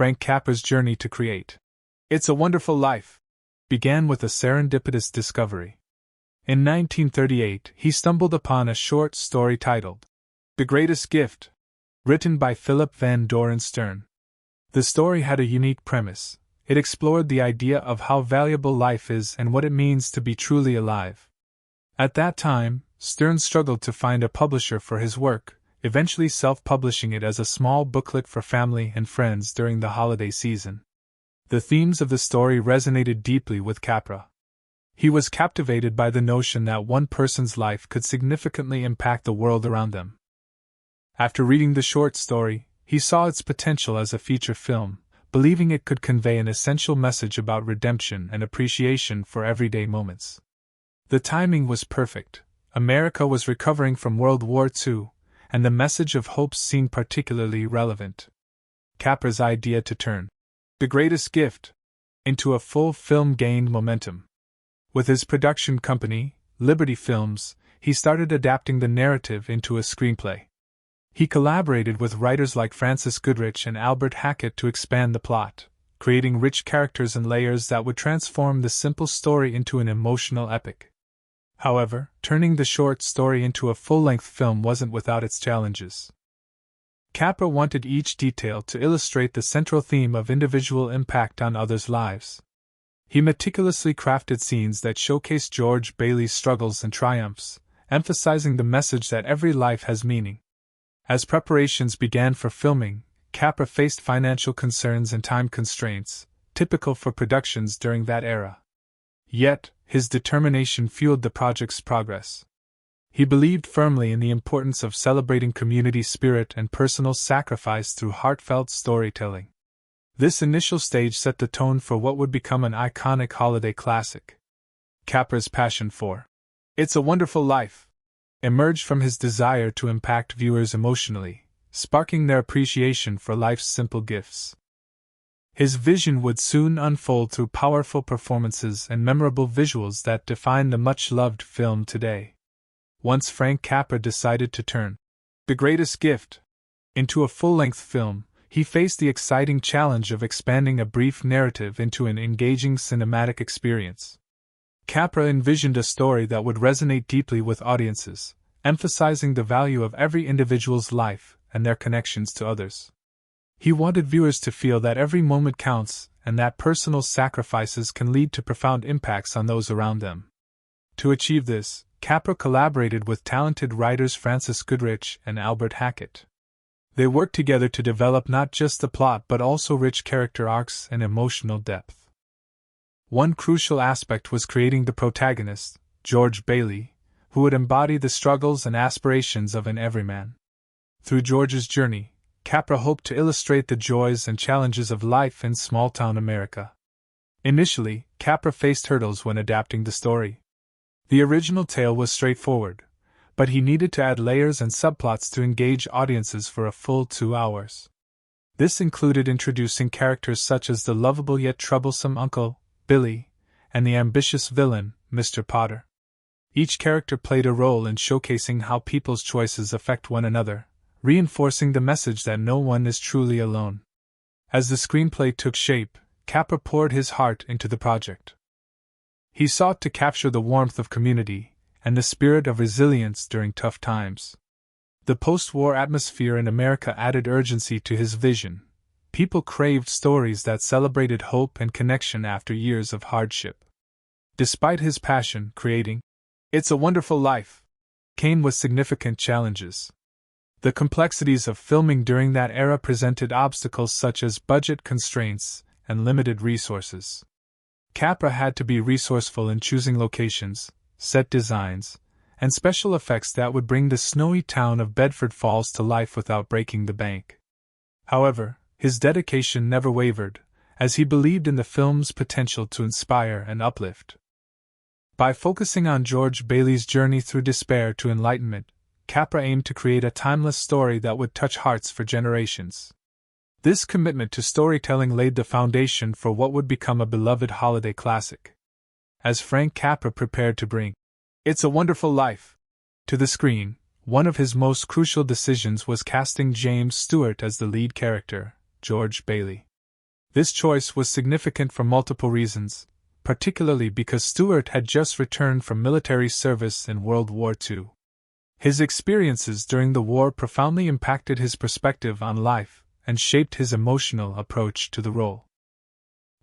Frank Capra's journey to create It's a Wonderful Life began with a serendipitous discovery. In 1938, he stumbled upon a short story titled The Greatest Gift, written by Philip Van Doren Stern. The story had a unique premise. It explored the idea of how valuable life is and what it means to be truly alive. At that time, Stern struggled to find a publisher for his work, eventually self-publishing it as a small booklet for family and friends during the holiday season. The themes of the story resonated deeply with Capra. He was captivated by the notion that one person's life could significantly impact the world around them. After reading the short story, he saw its potential as a feature film, believing it could convey an essential message about redemption and appreciation for everyday moments. The timing was perfect. America was recovering from World War II, and the message of hope seemed particularly relevant. Capra's idea to turn The Greatest Gift into a full film gained momentum. With his production company, Liberty Films, he started adapting the narrative into a screenplay. He collaborated with writers like Francis Goodrich and Albert Hackett to expand the plot, creating rich characters and layers that would transform the simple story into an emotional epic. However, turning the short story into a full-length film wasn't without its challenges. Capra wanted each detail to illustrate the central theme of individual impact on others' lives. He meticulously crafted scenes that showcased George Bailey's struggles and triumphs, emphasizing the message that every life has meaning. As preparations began for filming, Capra faced financial concerns and time constraints, typical for productions during that era. Yet, his determination fueled the project's progress. He believed firmly in the importance of celebrating community spirit and personal sacrifice through heartfelt storytelling. This initial stage set the tone for what would become an iconic holiday classic. Capra's passion for It's a Wonderful Life emerged from his desire to impact viewers emotionally, sparking their appreciation for life's simple gifts. His vision would soon unfold through powerful performances and memorable visuals that define the much-loved film today. Once Frank Capra decided to turn The Greatest Gift into a full-length film, he faced the exciting challenge of expanding a brief narrative into an engaging cinematic experience. Capra envisioned a story that would resonate deeply with audiences, emphasizing the value of every individual's life and their connections to others. He wanted viewers to feel that every moment counts and that personal sacrifices can lead to profound impacts on those around them. To achieve this, Capra collaborated with talented writers Francis Goodrich and Albert Hackett. They worked together to develop not just the plot but also rich character arcs and emotional depth. One crucial aspect was creating the protagonist, George Bailey, who would embody the struggles and aspirations of an everyman. Through George's journey, Capra hoped to illustrate the joys and challenges of life in small-town America. Initially, Capra faced hurdles when adapting the story. The original tale was straightforward, but he needed to add layers and subplots to engage audiences for a full 2 hours. This included introducing characters such as the lovable yet troublesome Uncle, Billy, and the ambitious villain, Mr. Potter. Each character played a role in showcasing how people's choices affect one another, reinforcing the message that no one is truly alone. As the screenplay took shape, Capra poured his heart into the project. He sought to capture the warmth of community and the spirit of resilience during tough times. The post-war atmosphere in America added urgency to his vision. People craved stories that celebrated hope and connection after years of hardship. Despite his passion, creating It's a Wonderful Life came with significant challenges. The complexities of filming during that era presented obstacles such as budget constraints and limited resources. Capra had to be resourceful in choosing locations, set designs, and special effects that would bring the snowy town of Bedford Falls to life without breaking the bank. However, his dedication never wavered, as he believed in the film's potential to inspire and uplift. By focusing on George Bailey's journey through despair to enlightenment, Capra aimed to create a timeless story that would touch hearts for generations. This commitment to storytelling laid the foundation for what would become a beloved holiday classic. As Frank Capra prepared to bring It's a Wonderful Life to the screen, one of his most crucial decisions was casting James Stewart as the lead character, George Bailey. This choice was significant for multiple reasons, particularly because Stewart had just returned from military service in World War II. His experiences during the war profoundly impacted his perspective on life and shaped his emotional approach to the role.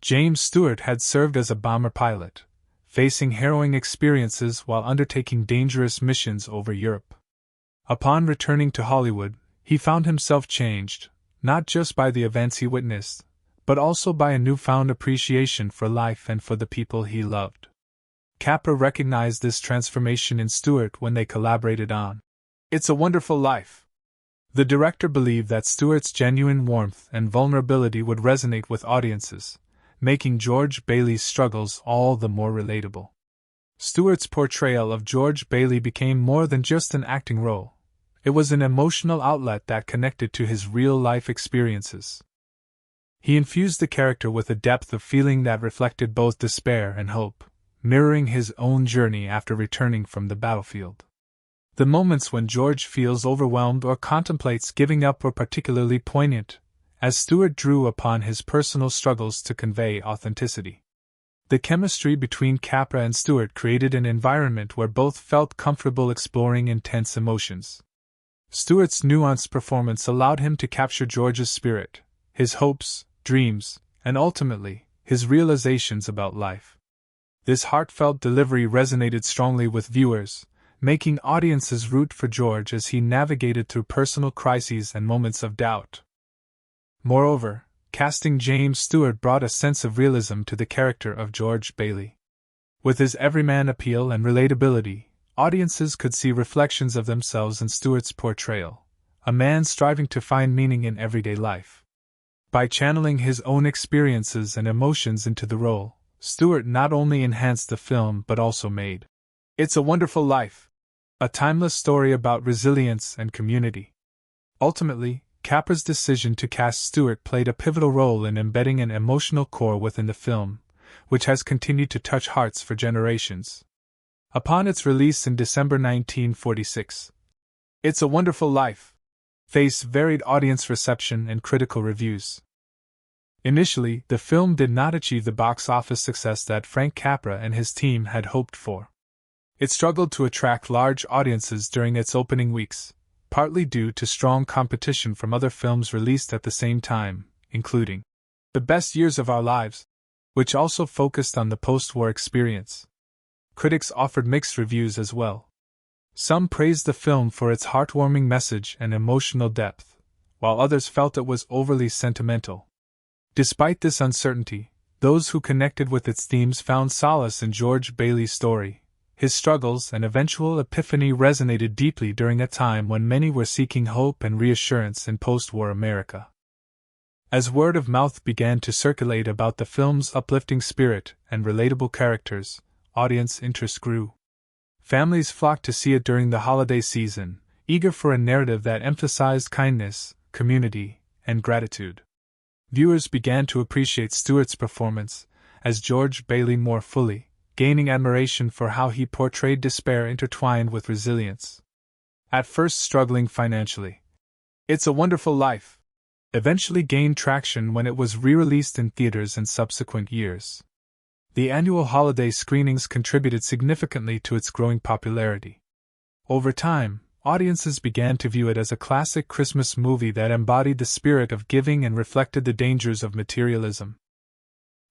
James Stewart had served as a bomber pilot, facing harrowing experiences while undertaking dangerous missions over Europe. Upon returning to Hollywood, he found himself changed, not just by the events he witnessed, but also by a newfound appreciation for life and for the people he loved. Capra recognized this transformation in Stewart when they collaborated on It's a Wonderful Life. The director believed that Stewart's genuine warmth and vulnerability would resonate with audiences, making George Bailey's struggles all the more relatable. Stewart's portrayal of George Bailey became more than just an acting role. It was an emotional outlet that connected to his real-life experiences. He infused the character with a depth of feeling that reflected both despair and hope, mirroring his own journey after returning from the battlefield. The moments when George feels overwhelmed or contemplates giving up were particularly poignant, as Stewart drew upon his personal struggles to convey authenticity. The chemistry between Capra and Stewart created an environment where both felt comfortable exploring intense emotions. Stewart's nuanced performance allowed him to capture George's spirit, his hopes, dreams, and ultimately, his realizations about life. This heartfelt delivery resonated strongly with viewers, making audiences root for George as he navigated through personal crises and moments of doubt. Moreover, casting James Stewart brought a sense of realism to the character of George Bailey. With his everyman appeal and relatability, audiences could see reflections of themselves in Stewart's portrayal, a man striving to find meaning in everyday life. By channeling his own experiences and emotions into the role, Stewart not only enhanced the film but also made It's a Wonderful Life a timeless story about resilience and community. Ultimately, Capra's decision to cast Stewart played a pivotal role in embedding an emotional core within the film, which has continued to touch hearts for generations. Upon its release in December 1946, It's a Wonderful Life faced varied audience reception and critical reviews. Initially, the film did not achieve the box office success that Frank Capra and his team had hoped for. It struggled to attract large audiences during its opening weeks, partly due to strong competition from other films released at the same time, including The Best Years of Our Lives, which also focused on the post-war experience. Critics offered mixed reviews as well. Some praised the film for its heartwarming message and emotional depth, while others felt it was overly sentimental. Despite this uncertainty, those who connected with its themes found solace in George Bailey's story. His struggles and eventual epiphany resonated deeply during a time when many were seeking hope and reassurance in post-war America. As word of mouth began to circulate about the film's uplifting spirit and relatable characters, audience interest grew. Families flocked to see it during the holiday season, eager for a narrative that emphasized kindness, community, and gratitude. Viewers began to appreciate Stewart's performance as George Bailey more fully, gaining admiration for how he portrayed despair intertwined with resilience. At first struggling financially, It's a Wonderful Life eventually gained traction when it was re-released in theaters in subsequent years. The annual holiday screenings contributed significantly to its growing popularity. Over time, audiences began to view it as a classic Christmas movie that embodied the spirit of giving and reflected the dangers of materialism.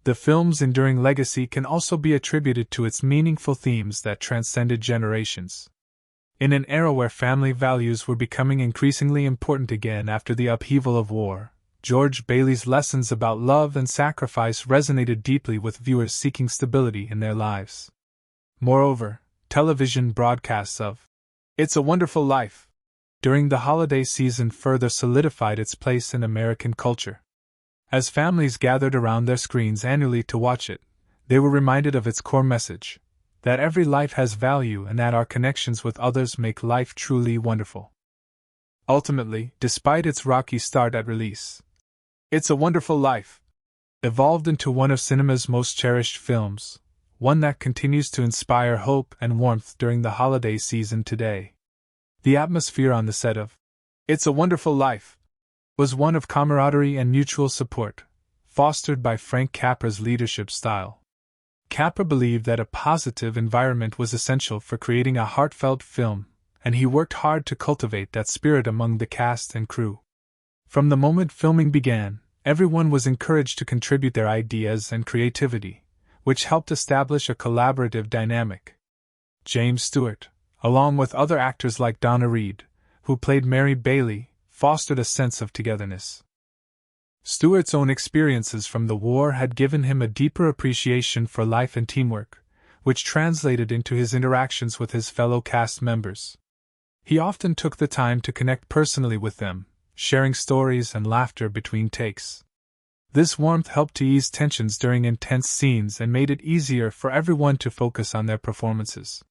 The film's enduring legacy can also be attributed to its meaningful themes that transcended generations. In an era where family values were becoming increasingly important again after the upheaval of war, George Bailey's lessons about love and sacrifice resonated deeply with viewers seeking stability in their lives. Moreover, television broadcasts of It's a Wonderful Life during the holiday season further solidified its place in American culture. As families gathered around their screens annually to watch it, they were reminded of its core message, that every life has value and that our connections with others make life truly wonderful. Ultimately, despite its rocky start at release, It's a Wonderful Life evolved into one of cinema's most cherished films, one that continues to inspire hope and warmth during the holiday season today. The atmosphere on the set of It's a Wonderful Life was one of camaraderie and mutual support, fostered by Frank Capra's leadership style. Capra believed that a positive environment was essential for creating a heartfelt film, and he worked hard to cultivate that spirit among the cast and crew. From the moment filming began, everyone was encouraged to contribute their ideas and creativity, which helped establish a collaborative dynamic. James Stewart, along with other actors like Donna Reed, who played Mary Bailey, fostered a sense of togetherness. Stewart's own experiences from the war had given him a deeper appreciation for life and teamwork, which translated into his interactions with his fellow cast members. He often took the time to connect personally with them, sharing stories and laughter between takes. This warmth helped to ease tensions during intense scenes and made it easier for everyone to focus on their performances.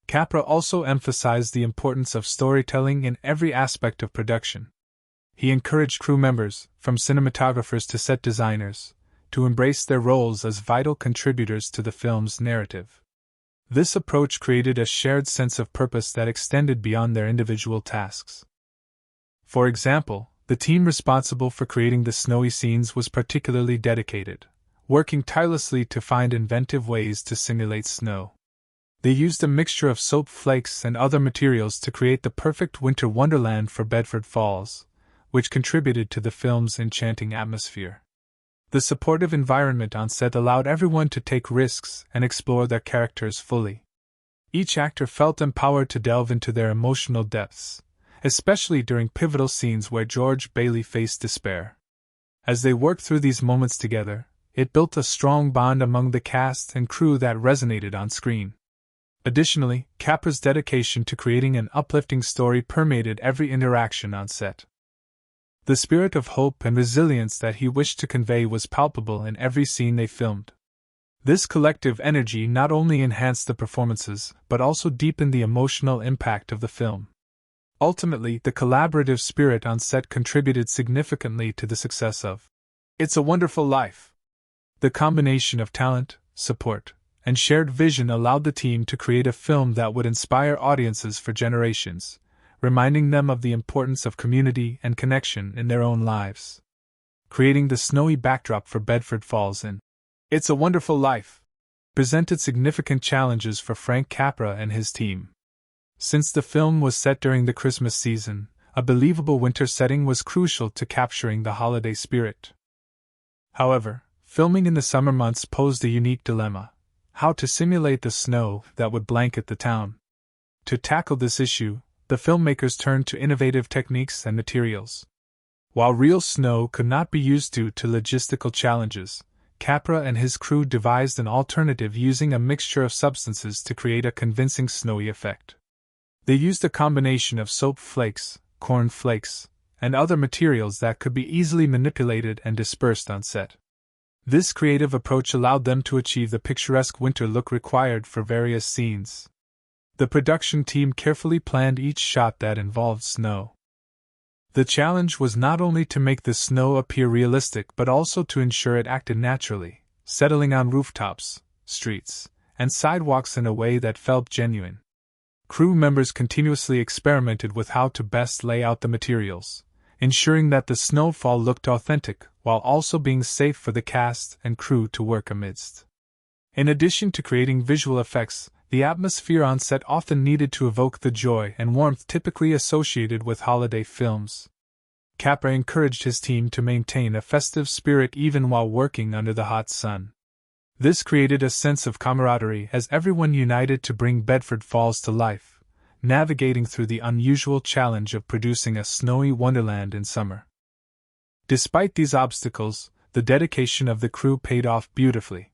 Capra also emphasized the importance of storytelling in every aspect of production. He encouraged crew members, from cinematographers to set designers, to embrace their roles as vital contributors to the film's narrative. This approach created a shared sense of purpose that extended beyond their individual tasks. For example, the team responsible for creating the snowy scenes was particularly dedicated, working tirelessly to find inventive ways to simulate snow. They used a mixture of soap flakes and other materials to create the perfect winter wonderland for Bedford Falls, which contributed to the film's enchanting atmosphere. The supportive environment on set allowed everyone to take risks and explore their characters fully. Each actor felt empowered to delve into their emotional depths, especially during pivotal scenes where George Bailey faced despair. As they worked through these moments together, it built a strong bond among the cast and crew that resonated on screen. Additionally, Capra's dedication to creating an uplifting story permeated every interaction on set. The spirit of hope and resilience that he wished to convey was palpable in every scene they filmed. This collective energy not only enhanced the performances but also deepened the emotional impact of the film. Ultimately, the collaborative spirit on set contributed significantly to the success of It's a Wonderful Life. The combination of talent, support, and shared vision allowed the team to create a film that would inspire audiences for generations, reminding them of the importance of community and connection in their own lives. Creating the snowy backdrop for Bedford Falls in It's a Wonderful Life presented significant challenges for Frank Capra and his team. Since the film was set during the Christmas season, a believable winter setting was crucial to capturing the holiday spirit. However, filming in the summer months posed a unique dilemma: how to simulate the snow that would blanket the town. To tackle this issue, the filmmakers turned to innovative techniques and materials. While real snow could not be used due to logistical challenges, Capra and his crew devised an alternative using a mixture of substances to create a convincing snowy effect. They used a combination of soap flakes, corn flakes, and other materials that could be easily manipulated and dispersed on set. This creative approach allowed them to achieve the picturesque winter look required for various scenes. The production team carefully planned each shot that involved snow. The challenge was not only to make the snow appear realistic but also to ensure it acted naturally, settling on rooftops, streets, and sidewalks in a way that felt genuine. Crew members continuously experimented with how to best lay out the materials, ensuring that the snowfall looked authentic while also being safe for the cast and crew to work amidst. In addition to creating visual effects, the atmosphere on set often needed to evoke the joy and warmth typically associated with holiday films. Capra encouraged his team to maintain a festive spirit even while working under the hot sun. This created a sense of camaraderie as everyone united to bring Bedford Falls to life, navigating through the unusual challenge of producing a snowy wonderland in summer. Despite these obstacles, the dedication of the crew paid off beautifully.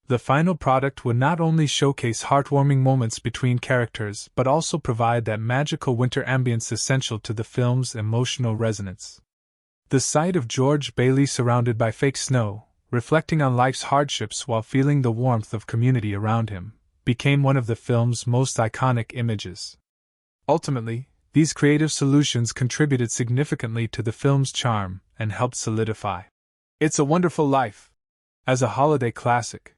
The final product would not only showcase heartwarming moments between characters but also provide that magical winter ambience essential to the film's emotional resonance. The sight of George Bailey surrounded by fake snow, reflecting on life's hardships while feeling the warmth of community around him, became one of the film's most iconic images. Ultimately, these creative solutions contributed significantly to the film's charm and helped solidify It's a Wonderful Life as a holiday classic.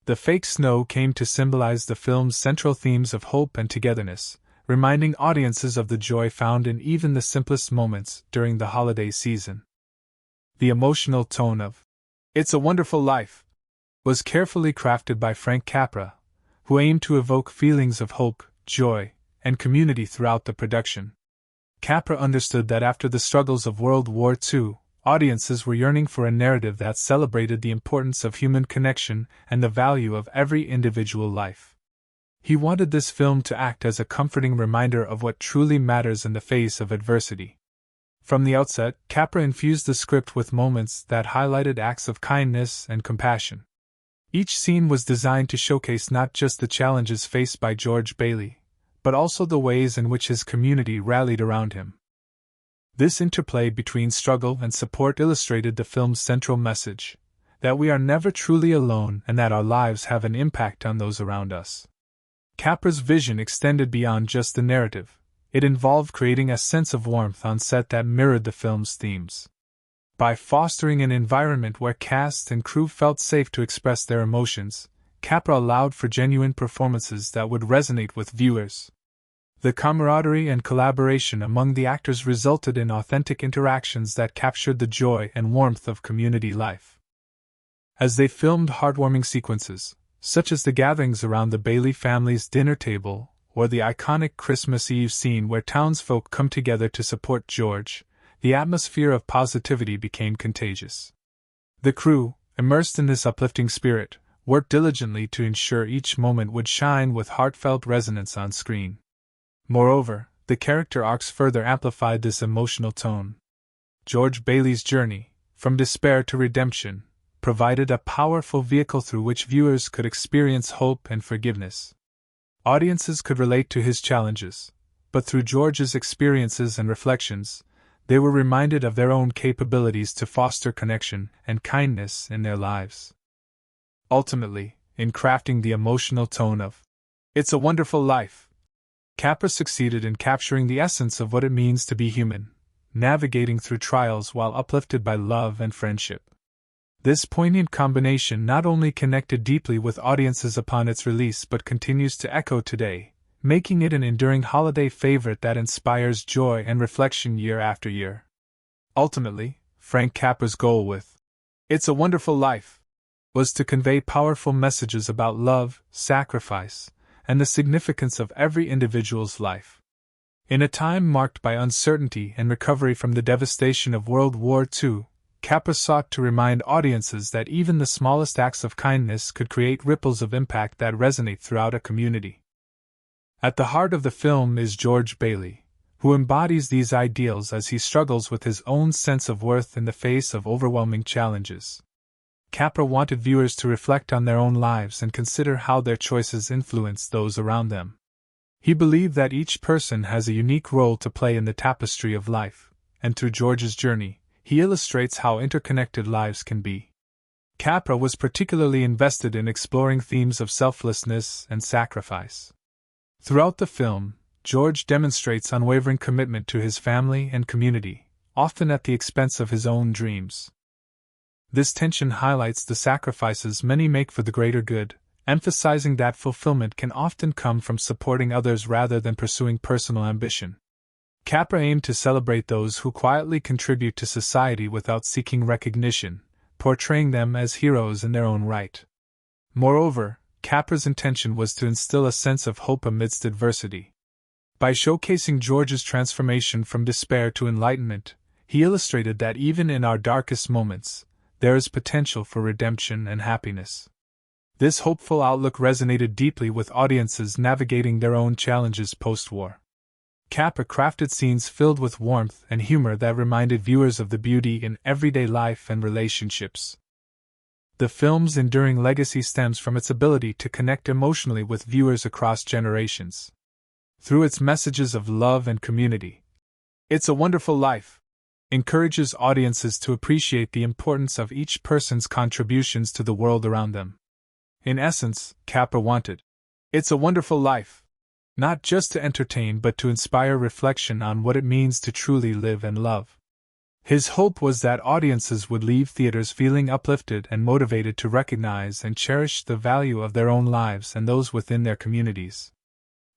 The fake snow came to symbolize the film's central themes of hope and togetherness, reminding audiences of the joy found in even the simplest moments during the holiday season. The emotional tone of It's a Wonderful Life was carefully crafted by Frank Capra, who aimed to evoke feelings of hope, joy, and community throughout the production. Capra understood that after the struggles of World War II, audiences were yearning for a narrative that celebrated the importance of human connection and the value of every individual life. He wanted this film to act as a comforting reminder of what truly matters in the face of adversity. From the outset, Capra infused the script with moments that highlighted acts of kindness and compassion. Each scene was designed to showcase not just the challenges faced by George Bailey, but also the ways in which his community rallied around him. This interplay between struggle and support illustrated the film's central message, that we are never truly alone and that our lives have an impact on those around us. Capra's vision extended beyond just the narrative. It involved creating a sense of warmth on set that mirrored the film's themes. By fostering an environment where cast and crew felt safe to express their emotions, Capra allowed for genuine performances that would resonate with viewers. The camaraderie and collaboration among the actors resulted in authentic interactions that captured the joy and warmth of community life. As they filmed heartwarming sequences, such as the gatherings around the Bailey family's dinner table, or the iconic Christmas Eve scene where townsfolk come together to support George, the atmosphere of positivity became contagious. The crew, immersed in this uplifting spirit, worked diligently to ensure each moment would shine with heartfelt resonance on screen. Moreover, the character arcs further amplified this emotional tone. George Bailey's journey, from despair to redemption, provided a powerful vehicle through which viewers could experience hope and forgiveness. Audiences could relate to his challenges, but through George's experiences and reflections, they were reminded of their own capabilities to foster connection and kindness in their lives. Ultimately, in crafting the emotional tone of It's a Wonderful Life, Capra succeeded in capturing the essence of what it means to be human, navigating through trials while uplifted by love and friendship. This poignant combination not only connected deeply with audiences upon its release but continues to echo today, making it an enduring holiday favorite that inspires joy and reflection year after year. Ultimately, Frank Capra's goal with It's a Wonderful Life was to convey powerful messages about love, sacrifice, and the significance of every individual's life. In a time marked by uncertainty and recovery from the devastation of World War II, Capra sought to remind audiences that even the smallest acts of kindness could create ripples of impact that resonate throughout a community. At the heart of the film is George Bailey, who embodies these ideals as he struggles with his own sense of worth in the face of overwhelming challenges. Capra wanted viewers to reflect on their own lives and consider how their choices influence those around them. He believed that each person has a unique role to play in the tapestry of life, and through George's journey, he illustrates how interconnected lives can be. Capra was particularly invested in exploring themes of selflessness and sacrifice. Throughout the film, George demonstrates unwavering commitment to his family and community, often at the expense of his own dreams. This tension highlights the sacrifices many make for the greater good, emphasizing that fulfillment can often come from supporting others rather than pursuing personal ambition. Capra aimed to celebrate those who quietly contribute to society without seeking recognition, portraying them as heroes in their own right. Moreover, Capra's intention was to instill a sense of hope amidst adversity. By showcasing George's transformation from despair to enlightenment, he illustrated that even in our darkest moments, there is potential for redemption and happiness. This hopeful outlook resonated deeply with audiences navigating their own challenges post-war. Capra crafted scenes filled with warmth and humor that reminded viewers of the beauty in everyday life and relationships. The film's enduring legacy stems from its ability to connect emotionally with viewers across generations. Through its messages of love and community, It's a Wonderful Life encourages audiences to appreciate the importance of each person's contributions to the world around them. In essence, Capra wanted It's a Wonderful Life not just to entertain but to inspire reflection on what it means to truly live and love. His hope was that audiences would leave theaters feeling uplifted and motivated to recognize and cherish the value of their own lives and those within their communities.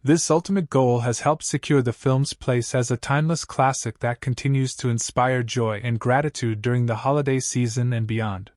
This ultimate goal has helped secure the film's place as a timeless classic that continues to inspire joy and gratitude during the holiday season and beyond.